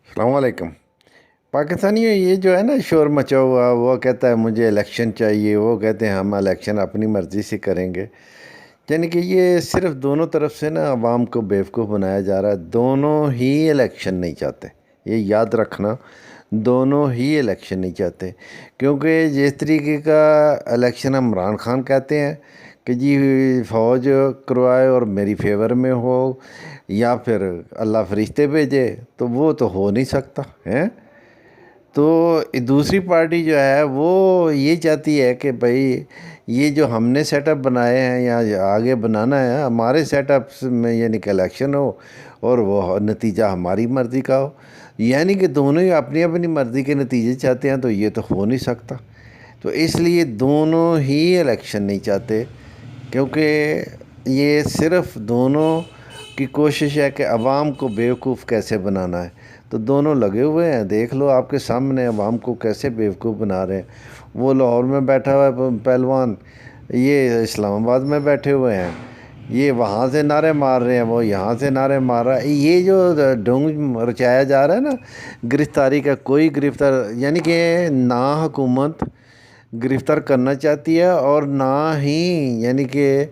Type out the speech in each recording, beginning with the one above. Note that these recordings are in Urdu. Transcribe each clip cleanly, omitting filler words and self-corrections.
السلام علیکم۔ پاکستانیوں یہ جو ہے نا شور مچا ہوا، وہ کہتا ہے مجھے الیکشن چاہیے، وہ کہتے ہیں ہم الیکشن اپنی مرضی سے کریں گے۔ یعنی کہ یہ صرف دونوں طرف سے نا عوام کو بیوقوف بنایا جا رہا ہے۔ دونوں ہی الیکشن نہیں چاہتے، یہ یاد رکھنا، دونوں ہی الیکشن نہیں چاہتے، کیونکہ جس طریقے کا الیکشن عمران خان کہتے ہیں کہ جی فوج کروائے اور میری فیور میں ہو، یا پھر اللہ فرشتے بھیجے، تو وہ تو ہو نہیں سکتا ہے۔ تو دوسری پارٹی جو ہے وہ یہ چاہتی ہے کہ بھائی یہ جو ہم نے سیٹ اپ بنائے ہیں یا آگے بنانا ہے، ہمارے سیٹ اپس میں یعنی کہ الیکشن ہو اور وہ نتیجہ ہماری مرضی کا ہو۔ یعنی کہ دونوں ہی اپنی اپنی مرضی کے نتیجے چاہتے ہیں، تو یہ تو ہو نہیں سکتا۔ تو اس لیے دونوں ہی الیکشن نہیں چاہتے، کیونکہ یہ صرف دونوں کی کوشش ہے کہ عوام کو بیوقوف کیسے بنانا ہے۔ تو دونوں لگے ہوئے ہیں، دیکھ لو آپ کے سامنے عوام کو کیسے بیوقوف بنا رہے ہیں۔ وہ لاہور میں بیٹھا ہوا ہے پہلوان، یہ اسلام آباد میں بیٹھے ہوئے ہیں، یہ وہاں سے نعرے مار رہے ہیں، وہ یہاں سے نعرے مار رہا ہے۔ یہ جو ڈھونگ رچایا جا رہا ہے نا گرفتاری کا، کوئی گرفتار یعنی کہ نہ حکومت گرفتار کرنا چاہتی ہے، اور نہ ہی یعنی کہ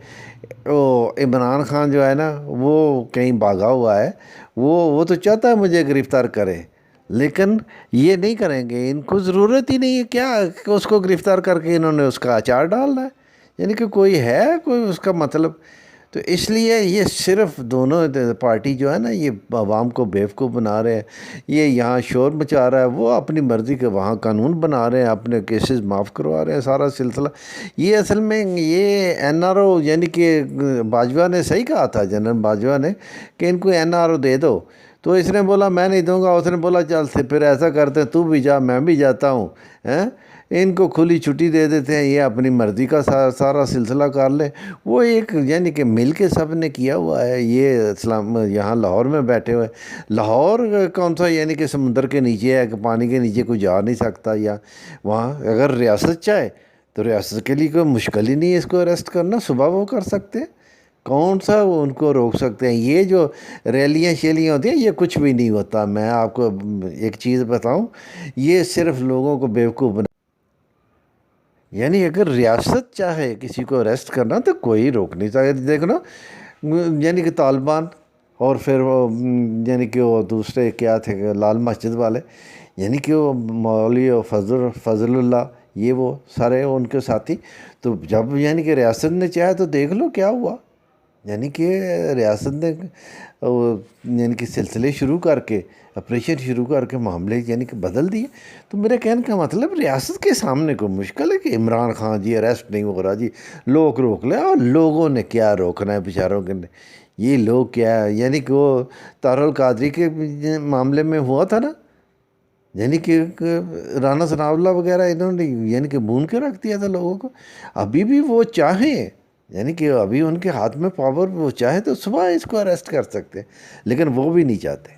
وہ عمران خان جو ہے نا وہ کہیں بھاگا ہوا ہے، وہ تو چاہتا ہے مجھے گرفتار کرے، لیکن یہ نہیں کریں گے، ان کو ضرورت ہی نہیں ہے کیا کہ اس کو گرفتار کر کے انہوں نے اس کا اچار ڈالنا ہے، یعنی کہ کوئی ہے کوئی اس کا مطلب۔ تو اس لیے یہ صرف دونوں پارٹی جو ہے نا یہ عوام کو بیوقوف بنا رہے ہیں۔ یہ یہاں شور مچا رہا ہے، وہ اپنی مرضی کے وہاں قانون بنا رہے ہیں، اپنے کیسز معاف کروا رہے ہیں، سارا سلسلہ۔ یہ اصل میں یہ این آر او یعنی کہ باجوہ نے صحیح کہا تھا، جنرل باجوہ نے، کہ ان کو این آر او دے دو۔ تو اس نے بولا میں نہیں دوں گا، اس نے بولا چل سے پھر ایسا کرتے ہیں تو بھی جا میں بھی جاتا ہوں، ان کو کھلی چھٹی دے دیتے ہیں، یہ اپنی مرضی کا سارا سلسلہ کر لیں۔ وہ ایک یعنی کہ مل کے سب نے کیا ہوا ہے۔ یہ اسلام یہاں لاہور میں بیٹھے ہوئے، لاہور کون سا یعنی کہ سمندر کے نیچے ہے کہ پانی کے نیچے کوئی جا نہیں سکتا، یا وہاں اگر ریاست چاہے تو ریاست کے لیے کوئی مشکل ہی نہیں ہے اس کو اریسٹ کرنا، صبح وہ کر سکتے ہیں، کون سا وہ ان کو روک سکتے ہیں۔ یہ جو ریلیاں شیلیاں ہوتی ہیں یہ کچھ بھی نہیں ہوتا۔ میں آپ کو ایک چیز بتاؤں، یہ صرف لوگوں کو بیوقوف بنا، یعنی اگر ریاست چاہے کسی کو اریسٹ کرنا تو کوئی روک نہیں سکتا۔ دیکھنا یعنی کہ طالبان اور پھر وہ یعنی کہ وہ دوسرے کیا تھے لال مسجد والے، یعنی کہ وہ مولوی فضل اللہ، یہ وہ سارے ان کے ساتھی، تو جب یعنی کہ ریاست نے چاہا تو دیکھ لو کیا ہوا۔ یعنی کہ ریاست نے یعنی کہ سلسلے شروع کر کے، آپریشن شروع کر کے معاملے یعنی کہ بدل دیے۔ تو میرے کہنے کا مطلب ریاست کے سامنے کوئی مشکل ہے کہ عمران خان جی اریسٹ نہیں ہو رہا جی، لوگ روک لیں، اور لوگوں نے کیا روکنا ہے بیچاروں کے، یہ لوگ کیا ہے۔ یعنی کہ وہ طاہر القادری کے معاملے میں ہوا تھا نا، یعنی کہ رانا ثناء اللہ وغیرہ انہوں نے یعنی کہ بون کے رکھ دیا تھا لوگوں کو۔ ابھی بھی وہ چاہیں، یعنی کہ ابھی ان کے ہاتھ میں پاور، وہ چاہے تو صبح اس کو اریسٹ کر سکتے ہیں، لیکن وہ بھی نہیں چاہتے۔